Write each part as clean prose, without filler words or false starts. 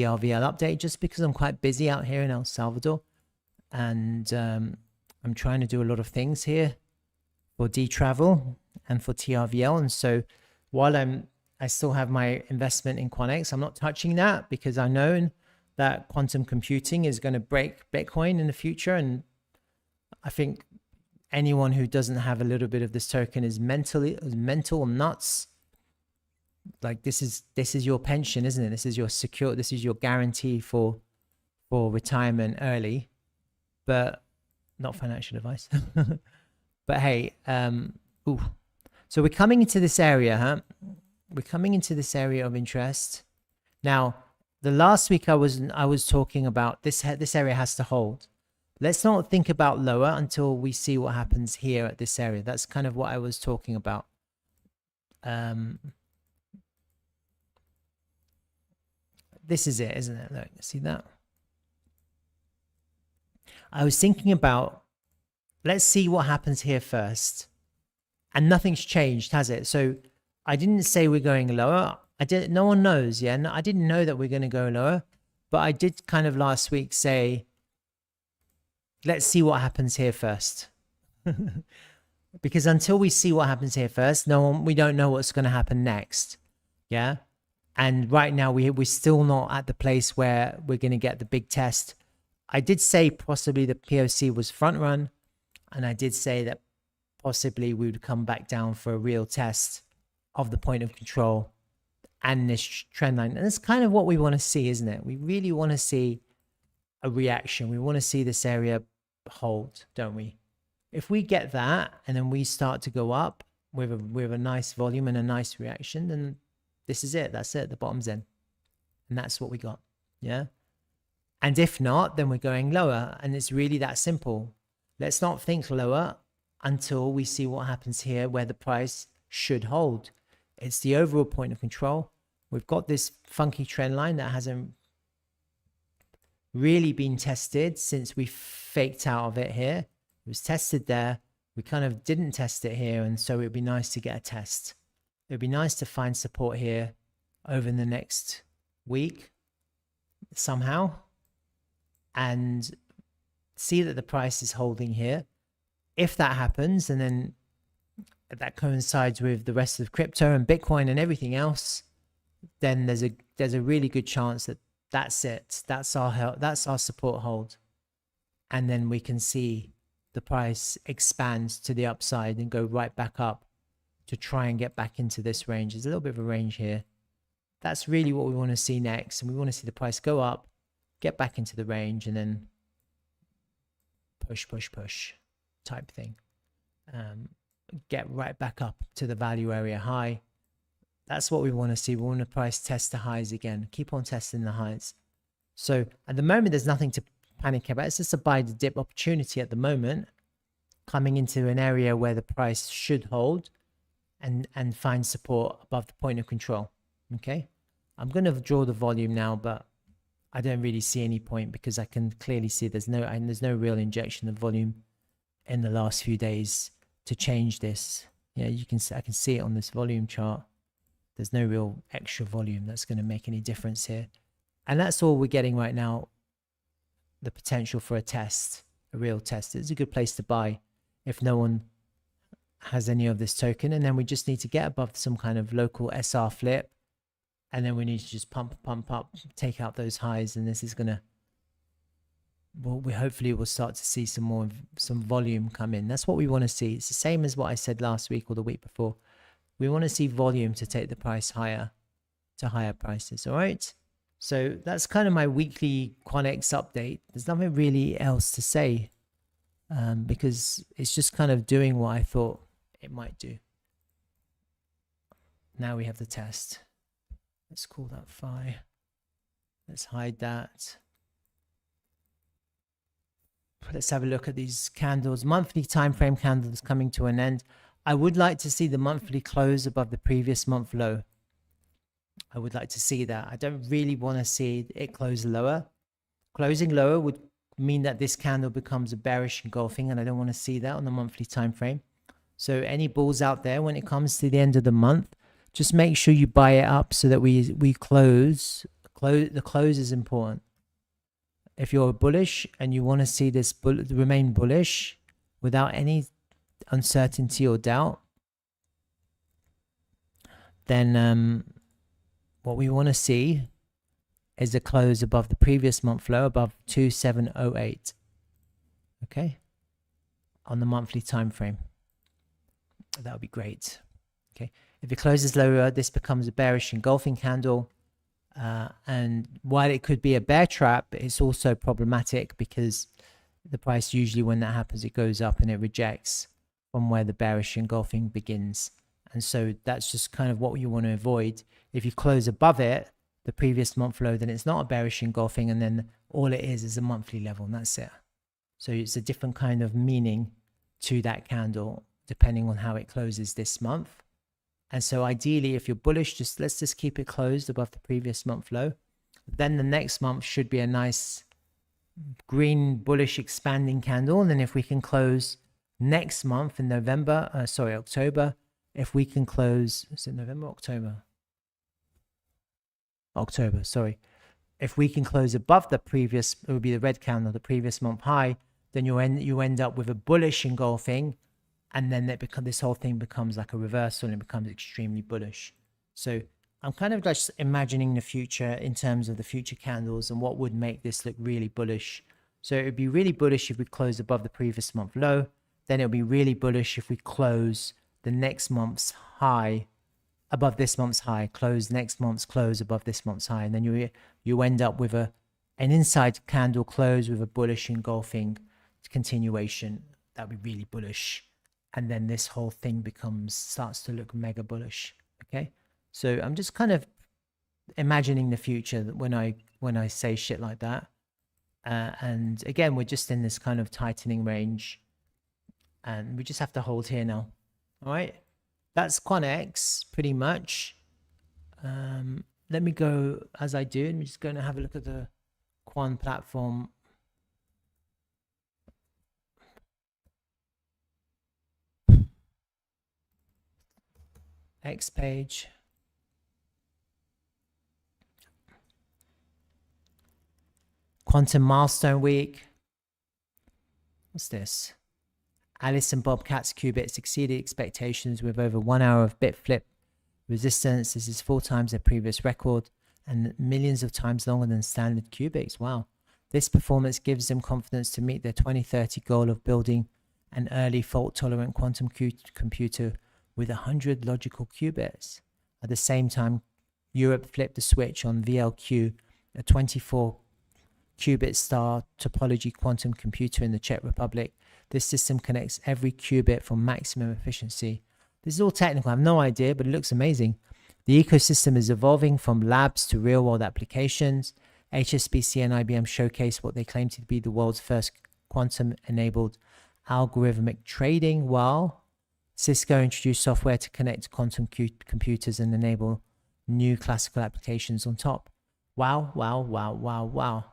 TRVL update just because I'm quite busy out here in El Salvador, and I'm trying to do a lot of things here for Dtravel and for TRVL. And so while I still have my investment in QANX, I'm not touching that because I know that quantum computing is going to break Bitcoin in the future. And I think anyone who doesn't have a little bit of this token is mental nuts. Like this is your pension, isn't it? This is your guarantee for retirement early, but not financial advice. But hey, so we're coming into this area, huh? We're coming into this area of interest. Now, the last week I was talking about this area has to hold. Let's not think about lower until we see what happens here at this area. That's kind of what I was talking about. This is it, isn't it? Look, see that? I was thinking about, let's see what happens here first. And nothing's changed, has it? So I didn't say we're going lower. No one knows, yeah? I didn't know that we're going to go lower. But I did kind of last week say, let's see what happens here first. Because until we see what happens here first, we don't know what's going to happen next. Yeah? And right now, we're still not at the place where we're going to get the big test. I did say possibly the POC was front run. And I did say that possibly we would come back down for a real test of the point of control and this trend line. And that's kind of what we want to see, isn't it? We really want to see a reaction. We want to see this area hold, don't we? If we get that and then we start to go up with a nice volume and a nice reaction, then this is it. That's it. The bottom's in. And that's what we got. Yeah. And if not, then we're going lower. And it's really that simple. Let's not think lower until we see what happens here where the price should hold. It's the overall point of control. We've got this funky trend line that hasn't really been tested since we faked out of it here. It was tested there. We kind of didn't test it here. And so it'd be nice to get a test. It'd be nice to find support here over the next week somehow and see that the price is holding here. If that happens, and then that coincides with the rest of crypto and Bitcoin and everything else, then there's a really good chance that that's it. That's our support hold. And then we can see the price expand to the upside and go right back up to try and get back into this range. There's a little bit of a range here. That's really what we want to see next. And we want to see the price go up, get back into the range, and then push type thing. Get right back up to the value area high. That's what we want to see. We want the price test the highs again. Keep on testing the highs. So at the moment, there's nothing to panic about. It's just a buy the dip opportunity at the moment, coming into an area where the price should hold and find support above the point of control. Okay. I'm going to draw the volume now, but I don't really see any point because I can clearly see there's no real injection of volume in the last few days to change this. Yeah, I can see it on this volume chart. There's no real extra volume that's going to make any difference here. And that's all we're getting right now. The potential for a test, a real test. It's a good place to buy if no one has any of this token. And then we just need to get above some kind of local SR flip. And then we need to just pump up, take out those highs. And this is going to, well, hopefully we'll start to see some volume come in. That's what we want to see. It's the same as what I said last week or the week before. We want to see volume to take the price higher, to higher prices. All right. So that's kind of my weekly QANX update. There's nothing really else to say because it's just kind of doing what I thought it might do. Now we have the test. Let's call that phi. Let's hide that. Let's have a look at these candles. Monthly time frame candles coming to an end. I would like to see the monthly close above the previous month low. I would like to see that. I don't really want to see it close lower. Closing lower would mean that this candle becomes a bearish engulfing, and I don't want to see that on the monthly time frame. So any bulls out there, when it comes to the end of the month, just make sure you buy it up so that we close The close is important. If you're bullish and you want to see this remain bullish without any uncertainty or doubt, then what we want to see is a close above the previous month low, above 2708. Okay, on the monthly time frame. That would be great. Okay, if it closes lower, this becomes a bearish engulfing candle. And while it could be a bear trap, it's also problematic because the price usually, when that happens, it goes up and it rejects from where the bearish engulfing begins. And so that's just kind of what you want to avoid. If you close above it, the previous month low, then it's not a bearish engulfing, and then all it is a monthly level, and that's it. So it's a different kind of meaning to that candle depending on how it closes this month. And so ideally, if you're bullish, let's just keep it closed above the previous month low. Then the next month should be a nice green bullish expanding candle. And then if we can close next month in October, if we can close, is it November, October? October, sorry. If we can close above the previous, it would be the red candle, the previous month high, then you end up with a bullish engulfing, and then this whole thing becomes like a reversal and it becomes extremely bullish. So I'm kind of just imagining the future in terms of the future candles and what would make this look really bullish. So it would be really bullish if we close above the previous month low. Then it'll be really bullish if we close the next month's high above this month's high, close next month's close above this month's high, and then you end up with an inside candle close with a bullish engulfing continuation. That would be really bullish, and then this whole thing starts to look mega bullish. Okay, so I'm just kind of imagining the future when I say shit like that, and again, we're just in this kind of tightening range, and we just have to hold here now. All right, that's QANX pretty much. Let me go as I do. I'm just going to have a look at the Quan platform. X page. Quantum milestone week. What's this? Alice and Bobcat's qubits exceeded expectations with over 1 hour of bit flip resistance. This is 4 times their previous record and millions of times longer than standard qubits. Wow. This performance gives them confidence to meet their 2030 goal of building an early fault-tolerant quantum computer with 100 logical qubits. At the same time, Europe flipped the switch on VLQ, a 24 qubit star topology quantum computer in the Czech Republic. This system connects every qubit for maximum efficiency. This is all technical. I have no idea, but it looks amazing. The ecosystem is evolving from labs to real-world applications. HSBC and IBM showcase what they claim to be the world's first quantum-enabled algorithmic trading, while Cisco introduced software to connect quantum computers and enable new classical applications on top. Wow, wow, wow, wow, wow.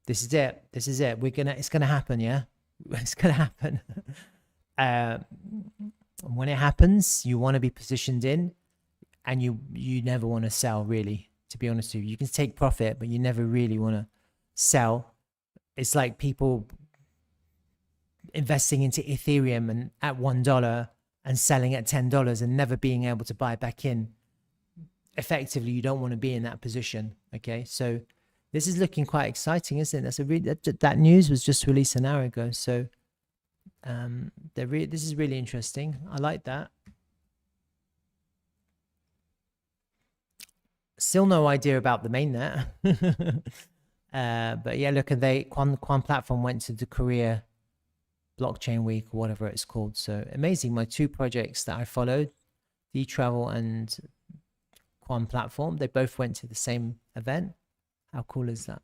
This is it. This is it. It's gonna happen, yeah? It's gonna happen. When it happens, you want to be positioned in, and you never want to sell, really, to be honest with you. You can take profit, but you never really want to sell. It's like people investing into Ethereum and at $1 and selling at $10 and never being able to buy back in. Effectively, you don't want to be in that position. Okay, so this is looking quite exciting, isn't it? That news was just released an hour ago. So this is really interesting. I like that. Still no idea about the mainnet. But yeah, look, Quan platform went to the Korea blockchain week or whatever it's called. So amazing. My 2 projects that I followed, Dtravel and Quan platform, they both went to the same event. How cool is that?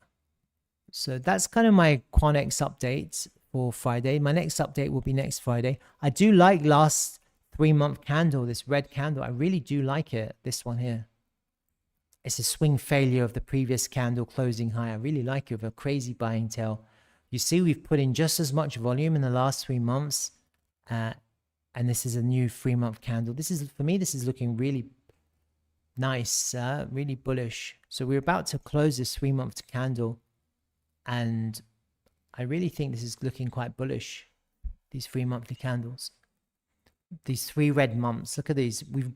So that's kind of my QANX update for Friday. My next update will be next Friday. I do like last 3-month candle, this red candle. I really do like it. This one here. It's a swing failure of the previous candle closing high. I really like it with a crazy buying tail. You see, we've put in just as much volume in the last 3 months. And this is a new 3-month candle. For me, this is looking really Nice, really bullish. So we're about to close this 3-month candle, and I really think this is looking quite bullish. These 3 monthly candles, these 3 red months. Look at these. We've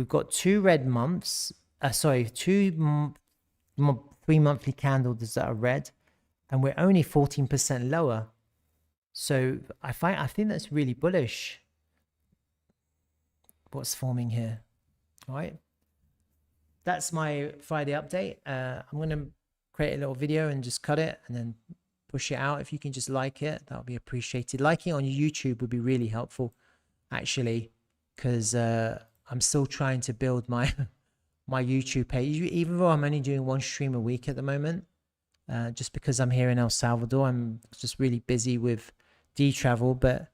got 2 red months. Sorry, 3 monthly candles that are red, and we're only 14% lower. So I think that's really bullish. What's forming here? All right, that's my Friday update. I'm going to create a little video and just cut it and then push it out. If you can just like it, that would be appreciated. Liking on YouTube would be really helpful, actually, because I'm still trying to build my my YouTube page, even though I'm only doing 1 stream a week at the moment. Just because I'm here in El Salvador, I'm just really busy with Dtravel, but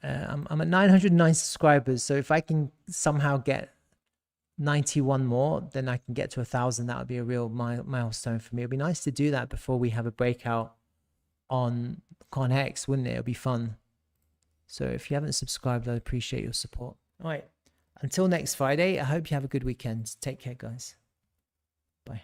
I'm at 909 subscribers. So if I can somehow get 91 more, then I can get to 1,000. That would be a real milestone for me. It'd be nice to do that before we have a breakout on QANX, wouldn't it? It'll be fun. So if you haven't subscribed, I'd appreciate your support. All right, until next Friday, I hope you have a good weekend. Take care, guys. Bye.